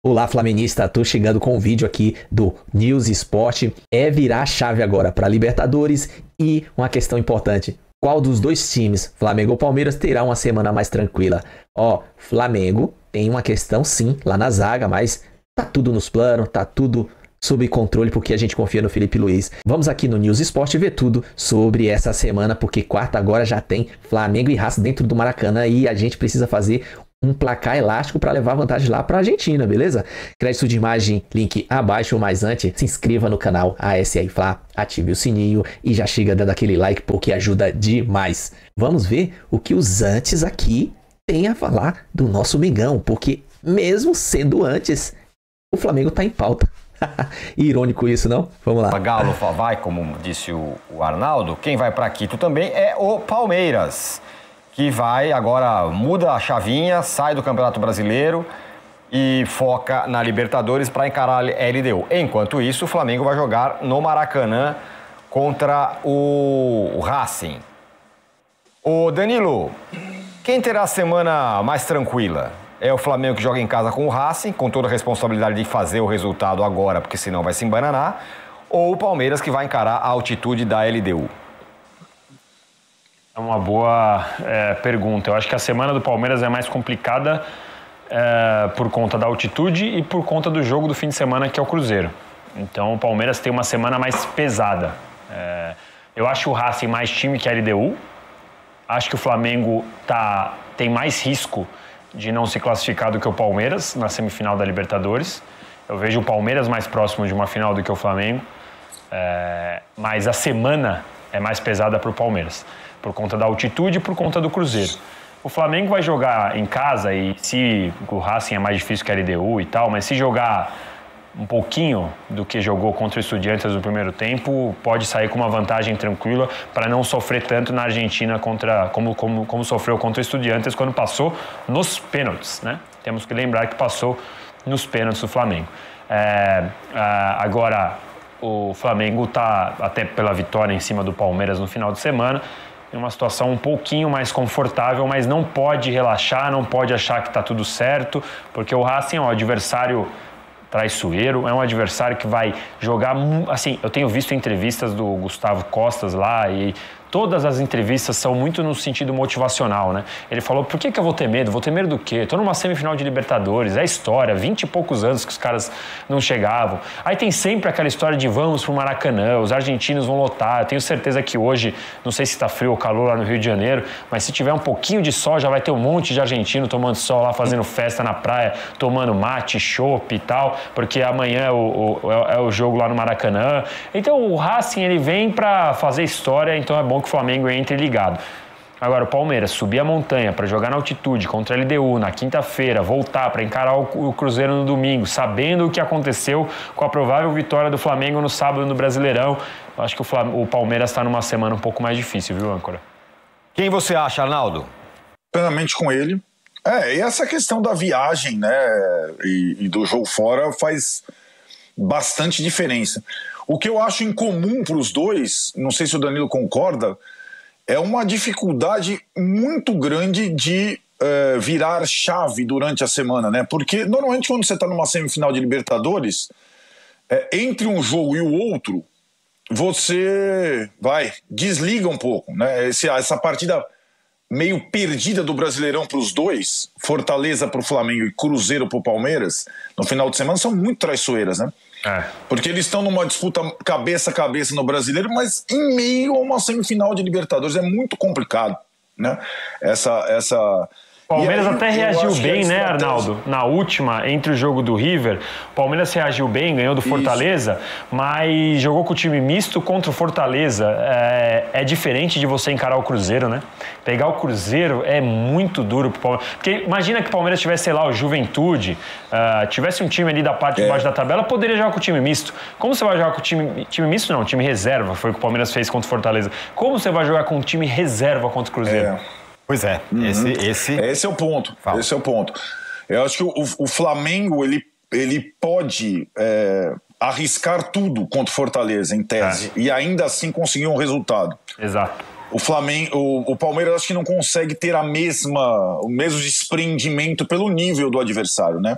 Olá, flamenguista, tô chegando com um vídeo aqui do News Esporte. É virar a chave agora para Libertadores e uma questão importante. Qual dos dois times, Flamengo ou Palmeiras, terá uma semana mais tranquila? Flamengo tem uma questão sim lá na zaga, mas tá tudo nos planos, tá tudo sob controle porque a gente confia no Felipe Luiz. Vamos aqui no News Esporte ver tudo sobre essa semana, porque quarta agora já tem Flamengo e Racing dentro do Maracanã e a gente precisa fazer um placar elástico para levar vantagem lá para a Argentina, beleza? Crédito de imagem, link abaixo, mas antes, se inscreva no canal ASI Fla, ative o sininho e já chega dando aquele like porque ajuda demais. Vamos ver o que os antes aqui têm a falar do nosso Mengão, porque mesmo sendo antes, o Flamengo tá em pauta. Irônico isso, não? Vamos lá. Galo vai, como disse o Arnaldo, quem vai para Quito também é o Palmeiras, que vai agora, muda a chavinha, sai do Campeonato Brasileiro e foca na Libertadores para encarar a LDU. Enquanto isso, o Flamengo vai jogar no Maracanã contra o Racing. Ô Danilo, quem terá a semana mais tranquila? É o Flamengo que joga em casa com o Racing, com toda a responsabilidade de fazer o resultado agora, porque senão vai se embananar, ou o Palmeiras que vai encarar a altitude da LDU? É uma boa pergunta. Eu acho que a semana do Palmeiras é mais complicada por conta da altitude e por conta do jogo do fim de semana, que é o Cruzeiro. Então o Palmeiras tem uma semana mais pesada. Eu acho o Racing mais time que a LDU. Acho que o Flamengo tem mais risco de não se classificar do que o Palmeiras na semifinal da Libertadores. Eu vejo o Palmeiras mais próximo de uma final do que o Flamengo. Mas a semana é mais pesada para o Palmeiras, por conta da altitude e por conta do Cruzeiro. O Flamengo vai jogar em casa e se o Racing é mais difícil que a LDU e tal, mas se jogar um pouquinho do que jogou contra o Estudiantes no primeiro tempo, pode sair com uma vantagem tranquila para não sofrer tanto na Argentina como sofreu contra o Estudiantes quando passou nos pênaltis, né? Temos que lembrar que passou nos pênaltis do Flamengo. Agora, o Flamengo está, até pela vitória em cima do Palmeiras no final de semana, em uma situação um pouquinho mais confortável, mas não pode relaxar, não pode achar que está tudo certo, porque o Racing é um adversário traiçoeiro, é um adversário que vai jogar... Assim, eu tenho visto entrevistas do Gustavo Costas lá e todas as entrevistas são muito no sentido motivacional, né? Ele falou, por que eu vou ter medo? Vou ter medo do quê? Tô numa semifinal de Libertadores, é história, 20 e poucos anos que os caras não chegavam. Aí tem sempre aquela história de vamos pro Maracanã, os argentinos vão lotar. Eu tenho certeza que hoje, não sei se tá frio ou calor lá no Rio de Janeiro, mas se tiver um pouquinho de sol, já vai ter um monte de argentino tomando sol lá, fazendo festa na praia, tomando mate, chopp e tal, porque amanhã é o jogo lá no Maracanã. Então o Racing, ele vem pra fazer história, então é bom que o Flamengo entre ligado. Agora, o Palmeiras subir a montanha para jogar na altitude contra a LDU na quinta-feira, voltar para encarar o Cruzeiro no domingo, sabendo o que aconteceu com a provável vitória do Flamengo no sábado no Brasileirão, eu acho que o Palmeiras está numa semana um pouco mais difícil, viu, âncora? Quem você acha, Arnaldo? Plenamente com ele. E essa questão da viagem, né, e do jogo fora faz bastante diferença. O que eu acho em comum para os dois, não sei se o Danilo concorda, é uma dificuldade muito grande de virar chave durante a semana, né? Porque normalmente quando você está numa semifinal de Libertadores, entre um jogo e o outro, você desliga um pouco, né? Essa partida meio perdida do Brasileirão para os dois, Fortaleza para o Flamengo e Cruzeiro para o Palmeiras, no final de semana, são muito traiçoeiras, né? Porque eles estão numa disputa cabeça a cabeça no Brasileiro, mas em meio a uma semifinal de Libertadores é muito complicado, né? O Palmeiras até reagiu bem, né, Arnaldo? Na última, entre o jogo do River, o Palmeiras reagiu bem, ganhou do Fortaleza, mas jogou com o time misto contra o Fortaleza. É diferente de você encarar o Cruzeiro, né? Pegar o Cruzeiro é muito duro pro Palmeiras. Porque imagina que o Palmeiras tivesse, sei lá, o Juventude, tivesse um time ali da parte de baixo da tabela, poderia jogar com o time misto. Como você vai jogar com o time misto? Não, time reserva, foi o que o Palmeiras fez contra o Fortaleza. Como você vai jogar com um time reserva contra o Cruzeiro? Pois é, esse é o ponto. Esse é o ponto. Eu acho que o Flamengo ele pode arriscar tudo contra o Fortaleza, em tese, e ainda assim conseguir um resultado. Exato. O Palmeiras acho que não consegue ter o mesmo desprendimento pelo nível do adversário, né?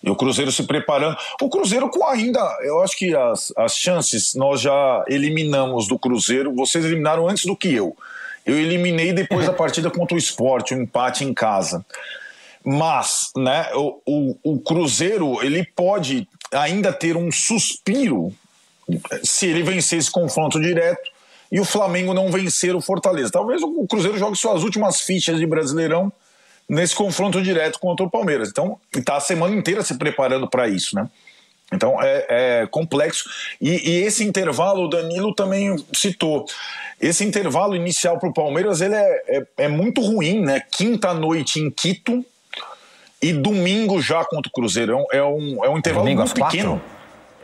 E o Cruzeiro se preparando. O Cruzeiro com ainda, eu acho que as chances nós já eliminamos do Cruzeiro. Vocês eliminaram antes do que eu. Eu eliminei depois da partida contra o Sport, um empate em casa. Mas, né, o Cruzeiro, ele pode ainda ter um suspiro se ele vencer esse confronto direto e o Flamengo não vencer o Fortaleza. Talvez o Cruzeiro jogue suas últimas fichas de Brasileirão nesse confronto direto contra o Palmeiras. Então, está a semana inteira se preparando para isso, né? Então, é complexo. E esse intervalo, o Danilo também citou. Esse intervalo inicial para o Palmeiras, ele é muito ruim, né? Quinta-noite em Quito e domingo já contra o Cruzeiro. É um intervalo domingo muito pequeno.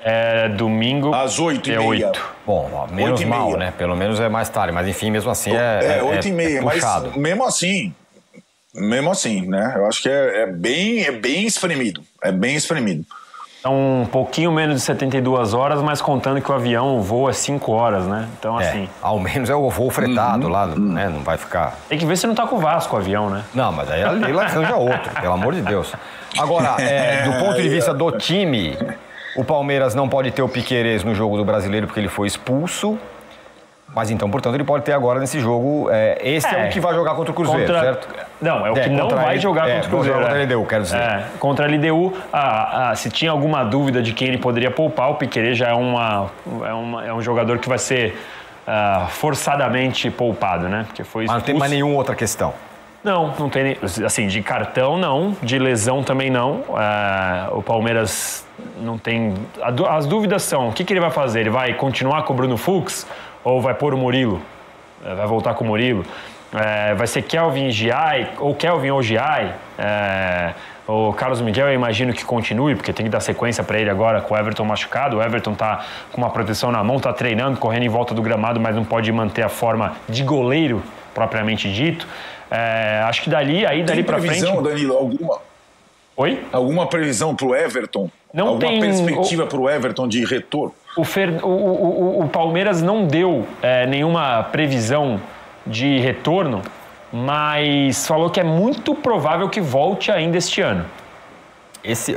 É domingo às 8h30. Bom, menos mal, né? Pelo menos é mais tarde. Mas, enfim, mesmo assim é 8h30. puxado. Mas mesmo assim, né? Eu acho que é bem espremido. É bem espremido. É um pouquinho menos de 72 horas, mas contando que o avião voa 5 horas, né? Então, assim... Ao menos é o voo fretado lá, né? Não vai ficar... Tem que ver se não tá com o Vasco o avião, né? Não, mas aí ele arranja outro, pelo amor de Deus. Agora, do ponto de vista do time, o Palmeiras não pode ter o Piquerez no jogo do Brasileiro porque ele foi expulso. Mas então, portanto, ele pode ter agora nesse jogo. Esse é o que vai jogar contra o Cruzeiro, certo? Não, é o que não vai jogar contra o Cruzeiro. Contra a LDU, quero dizer. Contra a LDU, se tinha alguma dúvida de quem ele poderia poupar, o Piquerez já é um jogador que vai ser forçadamente poupado, né? Porque foi expulso. Mas não tem mais nenhuma outra questão. Não tem, assim, de cartão não, de lesão também não. O Palmeiras não tem... As dúvidas são, o que ele vai fazer? Ele vai continuar com o Bruno Fux ou vai pôr o Murilo? Vai voltar com o Murilo? Vai ser Kelvin Giai ou Kelvin ou Giai? O Carlos Miguel eu imagino que continue, porque tem que dar sequência para ele agora com o Everton machucado. O Everton tá com uma proteção na mão, tá treinando, correndo em volta do gramado, mas não pode manter a forma de goleiro propriamente dito. Acho que dali para frente... Tem previsão, Danilo, alguma? Oi? Alguma previsão pro Everton? Não alguma tem... perspectiva pro Everton de retorno? O Palmeiras não deu nenhuma previsão de retorno, mas falou que é muito provável que volte ainda este ano. Este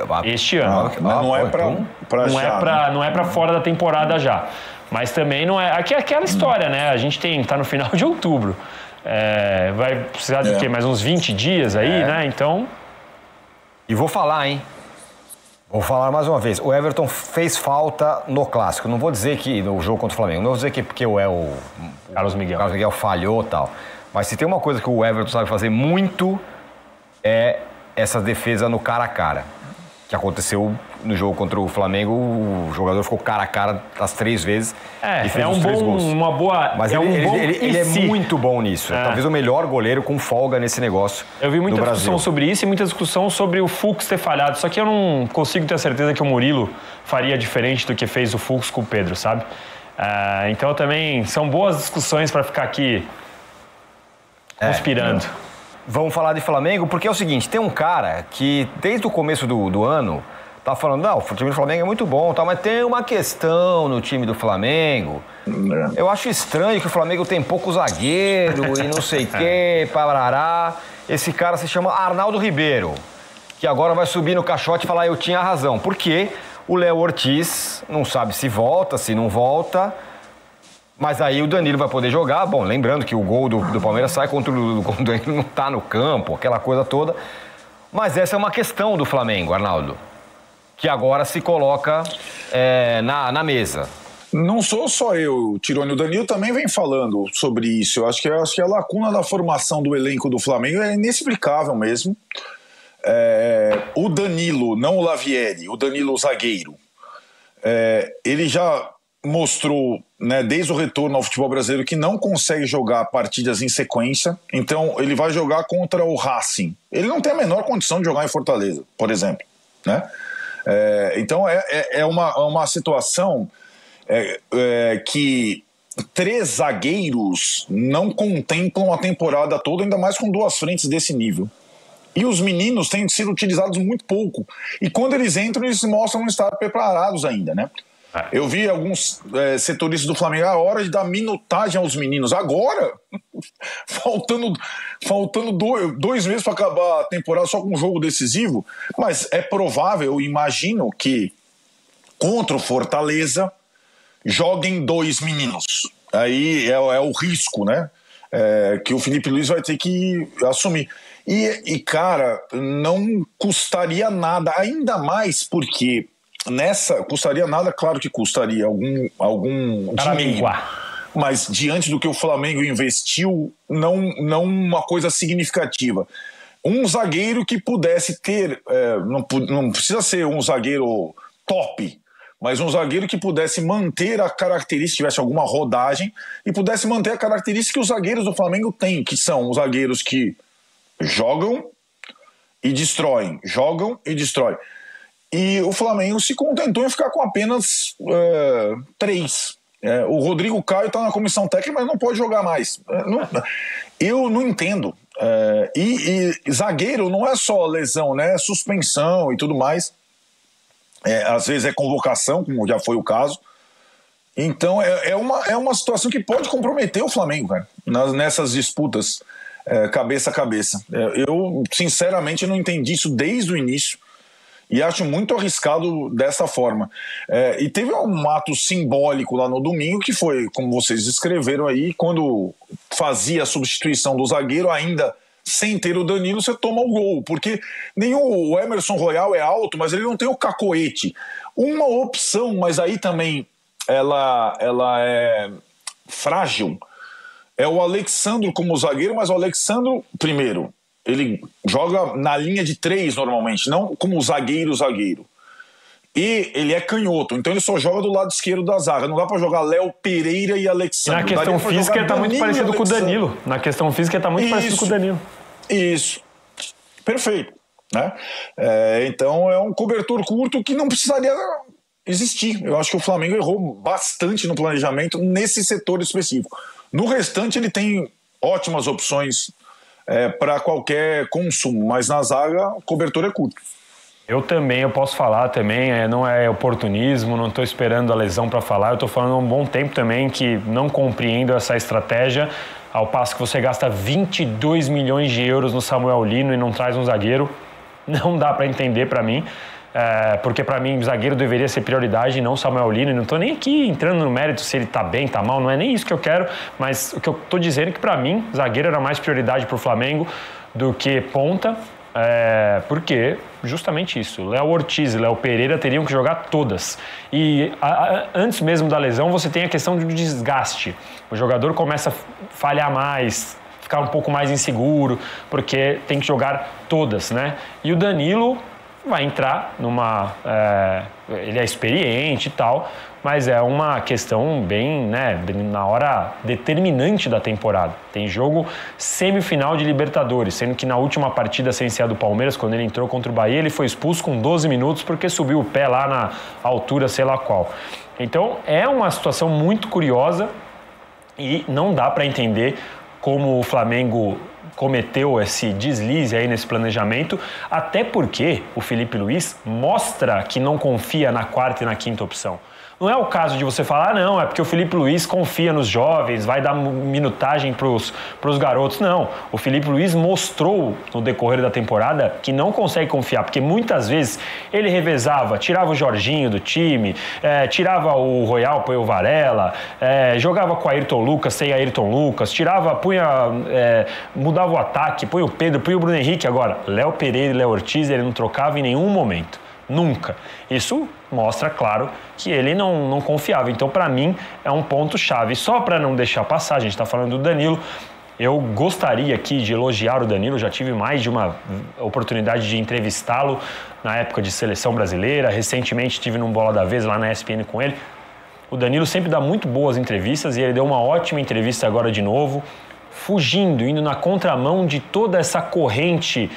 ano. Mas não é para já. Não é para fora da temporada já. Mas também não é... Aqui é aquela história, né? A gente tá no final de outubro. Vai precisar de quê? Mais uns 20 dias aí, né? Então... E vou falar, hein? Vou falar mais uma vez. O Everton fez falta no Clássico. Não vou dizer que no jogo contra o Flamengo. Não vou dizer que porque o Carlos Miguel falhou e tal. Mas se tem uma coisa que o Everton sabe fazer muito é essa defesa no cara a cara. Que aconteceu no jogo contra o Flamengo, o jogador ficou cara a cara as 3 vezes e fez os 3 gols. Uma boa... Mas ele é muito bom nisso. Talvez o melhor goleiro com folga nesse negócio. Eu vi muita discussão sobre isso e muita discussão sobre o Fux ter falhado. Só que eu não consigo ter certeza que o Murilo faria diferente do que fez o Fux com o Pedro, sabe? Então também são boas discussões para ficar aqui conspirando. Vamos falar de Flamengo, porque é o seguinte, tem um cara que desde o começo do ano tá falando, não, o time do Flamengo é muito bom, tá, mas tem uma questão no time do Flamengo. Eu acho estranho que o Flamengo tem pouco zagueiro e não sei o quê, parará. Esse cara se chama Arnaldo Ribeiro, que agora vai subir no caixote e falar, eu tinha razão. Porque o Léo Ortiz não sabe se volta, se não volta... Mas aí o Danilo vai poder jogar. Bom, lembrando que o gol do Palmeiras sai quando o Danilo não tá no campo, aquela coisa toda. Mas essa é uma questão do Flamengo, Arnaldo, que agora se coloca na mesa. Não sou só eu, Tironi. O Danilo também vem falando sobre isso. Eu acho que a lacuna da formação do elenco do Flamengo é inexplicável mesmo. O Danilo, não o Lavieri, o Danilo zagueiro, ele já mostrou, né, desde o retorno ao futebol brasileiro que não consegue jogar partidas em sequência. Então ele vai jogar contra o Racing. Ele não tem a menor condição de jogar em Fortaleza, por exemplo, né? Então é uma situação que 3 zagueiros não contemplam a temporada toda, ainda mais com 2 frentes desse nível. E os meninos têm sido utilizados muito pouco. E quando eles entram, eles se mostram não estar preparados ainda, né? Eu vi alguns setoristas do Flamengo, a hora de dar minutagem aos meninos. Agora, faltando 2 meses para acabar a temporada só com um jogo decisivo, mas é provável, eu imagino que contra o Fortaleza joguem 2 meninos. Aí é o risco, né? Que o Felipe Luiz vai ter que assumir. E, cara, não custaria nada, ainda mais porque custaria nada, claro que custaria algum dinheiro. Mas diante do que o Flamengo investiu, não uma coisa significativa. Um zagueiro que pudesse ter, não precisa ser um zagueiro top, mas um zagueiro que pudesse manter a característica, tivesse alguma rodagem, e pudesse manter a característica que os zagueiros do Flamengo têm, que são os zagueiros que jogam e destroem, E o Flamengo se contentou em ficar com apenas 3. O Rodrigo Caio está na comissão técnica, mas não pode jogar mais. Eu não entendo. E zagueiro não é só lesão, né? É suspensão e tudo mais. Às vezes é convocação, como já foi o caso. Então é uma situação que pode comprometer o Flamengo, cara, nessas disputas cabeça a cabeça. Eu, sinceramente, não entendi isso desde o início. E acho muito arriscado dessa forma. E teve um ato simbólico lá no domingo, que foi, como vocês escreveram aí, quando fazia a substituição do zagueiro, ainda sem ter o Danilo, você toma o gol. Porque o Emerson Royal é alto, mas ele não tem o cacoete. Uma opção, mas aí também ela é frágil, é o Alexandro como zagueiro, mas o Alexandro, primeiro, ele joga na linha de 3 normalmente, não como zagueiro. E ele é canhoto, então ele só joga do lado esquerdo da zaga. Não dá pra jogar Léo Pereira e Alexandre. E na questão física ele tá muito parecido com o Danilo. Na questão física ele tá muito parecido com o Danilo. Isso. Perfeito. Né? Então é um cobertor curto que não precisaria existir. Eu acho que o Flamengo errou bastante no planejamento nesse setor específico. No restante ele tem ótimas opções para qualquer consumo, mas na zaga o cobertor é curto. Eu posso falar também, não é oportunismo, não estou esperando a lesão para falar, eu estou falando há um bom tempo também que não compreendo essa estratégia, ao passo que você gasta 22 milhões de euros no Samuel Lino e não traz um zagueiro, não dá para entender para mim, porque para mim o zagueiro deveria ser prioridade e não Samuel Lino. Não estou nem aqui entrando no mérito se ele está bem, está mal, não é nem isso que eu quero, mas o que eu estou dizendo é que para mim zagueiro era mais prioridade para o Flamengo do que ponta, porque justamente isso, Léo Ortiz e Léo Pereira teriam que jogar todas. E antes mesmo da lesão você tem a questão do desgaste, o jogador começa a falhar mais, ficar um pouco mais inseguro, porque tem que jogar todas, né? E o Danilo vai entrar ele é experiente e tal, mas é uma questão bem, né, na hora determinante da temporada. Tem jogo semifinal de Libertadores, sendo que na última partida sem ser a do Palmeiras, quando ele entrou contra o Bahia, ele foi expulso com 12 minutos porque subiu o pé lá na altura, sei lá qual. Então é uma situação muito curiosa e não dá para entender como o Flamengo cometeu esse deslize aí nesse planejamento, até porque o Felipe Luiz mostra que não confia na 4ª e na 5ª opção. Não é o caso de você falar, não, é porque o Felipe Luiz confia nos jovens, vai dar minutagem pros garotos. Não, o Felipe Luiz mostrou no decorrer da temporada que não consegue confiar, porque muitas vezes ele revezava, tirava o Jorginho do time, tirava o Royal, põe o Varela, jogava com o Ayrton Lucas, sem Ayrton Lucas, mudava o ataque, põe o Pedro, põe o Bruno Henrique. Agora, Léo Pereira e Léo Ortiz ele não trocava em nenhum momento. Nunca. Isso mostra, claro, que ele não confiava. Então, para mim, é um ponto-chave. Só para não deixar passar, a gente está falando do Danilo, eu gostaria aqui de elogiar o Danilo, já tive mais de uma oportunidade de entrevistá-lo na época de seleção brasileira, recentemente estive num Bola da Vez lá na ESPN com ele. O Danilo sempre dá muito boas entrevistas e ele deu uma ótima entrevista agora de novo, indo na contramão de toda essa corrente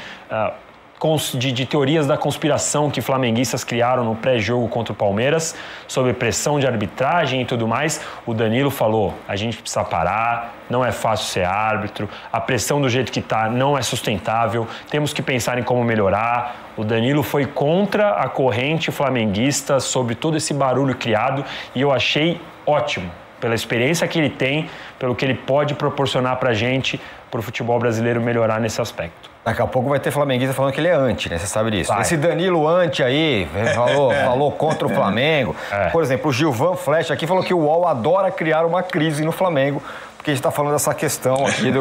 de teorias da conspiração que flamenguistas criaram no pré-jogo contra o Palmeiras, sobre pressão de arbitragem e tudo mais. O Danilo falou, a gente precisa parar, não é fácil ser árbitro, a pressão do jeito que está não é sustentável, temos que pensar em como melhorar. O Danilo foi contra a corrente flamenguista sobre todo esse barulho criado e eu achei ótimo, pela experiência que ele tem, pelo que ele pode proporcionar pra gente, pro futebol brasileiro melhorar nesse aspecto. Daqui a pouco vai ter flamenguista falando que ele é anti, né? Você sabe disso. Vai. Esse Danilo anti aí, falou contra o Flamengo. Por exemplo, o Gilvan Flesch aqui falou que o UOL adora criar uma crise no Flamengo, porque a gente está falando dessa questão aqui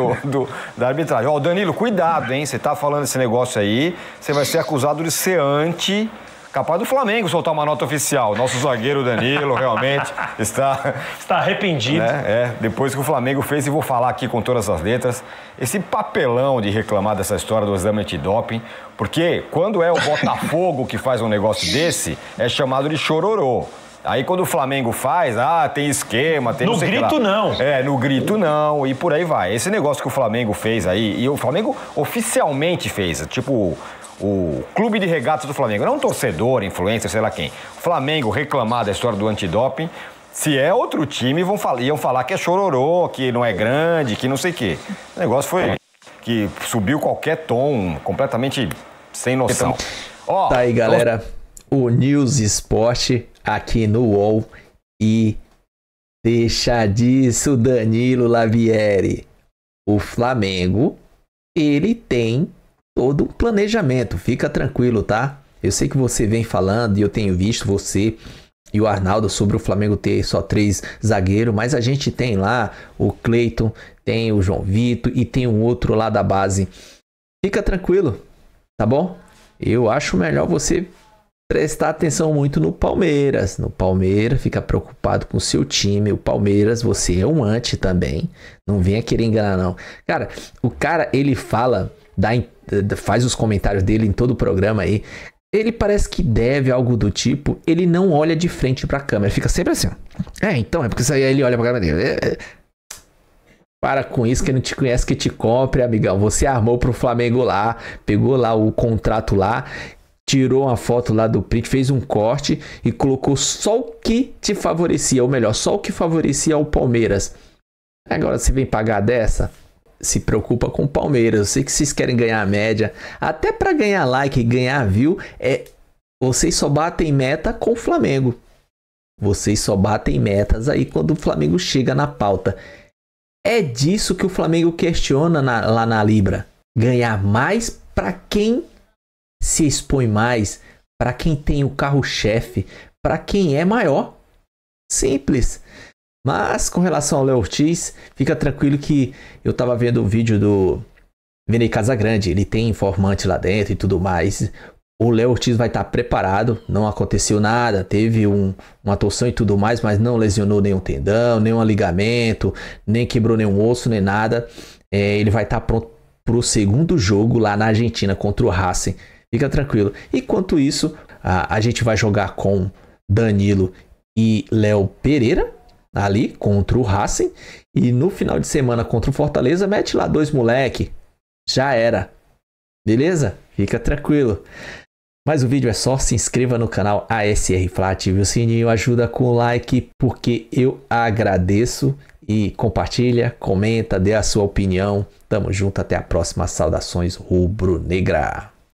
da arbitragem. Ó, Danilo, cuidado, hein? Você está falando esse negócio aí, você vai ser acusado de ser anti... Capaz do Flamengo soltar uma nota oficial. Nosso zagueiro Danilo realmente está arrependido. Né? Depois que o Flamengo fez, e vou falar aqui com todas as letras, esse papelão de reclamar dessa história do exame antidoping, porque quando é o Botafogo que faz um negócio desse, é chamado de chororô. Aí quando o Flamengo faz, tem esquema, tem no não sei grito que lá. Não. No grito não, e por aí vai. Esse negócio que o Flamengo fez aí, e o Flamengo oficialmente fez, tipo... O clube de regatas do Flamengo, não um torcedor, influencer, sei lá quem. O Flamengo reclamar da história do antidoping, se é outro time, iam falar que é chororô, que não é grande, que não sei o quê. O negócio foi que subiu qualquer tom, completamente sem noção. Tá aí, galera, o News Esporte aqui no UOL. E deixa disso, Danilo Lavieri. O Flamengo, ele tem... todo um planejamento, fica tranquilo, tá? Eu sei que você vem falando e eu tenho visto você e o Arnaldo sobre o Flamengo ter só 3 zagueiros, mas a gente tem lá o Cleiton, tem o João Vitor e tem um outro lá da base. Fica tranquilo, tá bom? Eu acho melhor você prestar atenção muito no Palmeiras. No Palmeiras, fica preocupado com o seu time. O Palmeiras, você é um anti também. Não venha querer enganar, não. Cara, o cara, ele fala... faz os comentários dele em todo o programa aí. Ele parece que deve algo do tipo. Ele não olha de frente pra câmera. Fica sempre assim, ó. Então, é porque isso aí ele olha pra câmera dele. Para com isso, que não te conhece que te compre, amigão. Você armou pro Flamengo lá, pegou lá o contrato lá, tirou uma foto lá do print, fez um corte e colocou só o que te favorecia, ou melhor, só o que favorecia o Palmeiras. Agora você vem pagar dessa? Se preocupa com o Palmeiras. Eu sei que vocês querem ganhar a média, até para ganhar like e ganhar view, vocês só batem meta com o Flamengo. Vocês só batem metas aí quando o Flamengo chega na pauta. É disso que o Flamengo questiona lá na Libra. Ganhar mais para quem se expõe mais, para quem tem o carro-chefe, para quem é maior. Simples. Mas com relação ao Léo Ortiz, fica tranquilo que eu tava vendo o vídeo do Vini Casagrande, ele tem informante lá dentro e tudo mais. O Léo Ortiz vai estar preparado, não aconteceu nada, teve uma torção e tudo mais, mas não lesionou nenhum tendão, nenhum ligamento, nem quebrou nenhum osso, nem nada. Ele vai estar pronto pro segundo jogo lá na Argentina contra o Racing. Fica tranquilo. Enquanto isso, a gente vai jogar com Danilo e Léo Pereira ali contra o Racing, e no final de semana contra o Fortaleza mete lá 2 moleque, já era, beleza? Fica tranquilo. Mas o vídeo é só, se inscreva no canal ASR Fla, ative o sininho, ajuda com o like, porque eu agradeço, e compartilha, comenta, dê a sua opinião. Tamo junto, até a próxima. Saudações rubro-negra.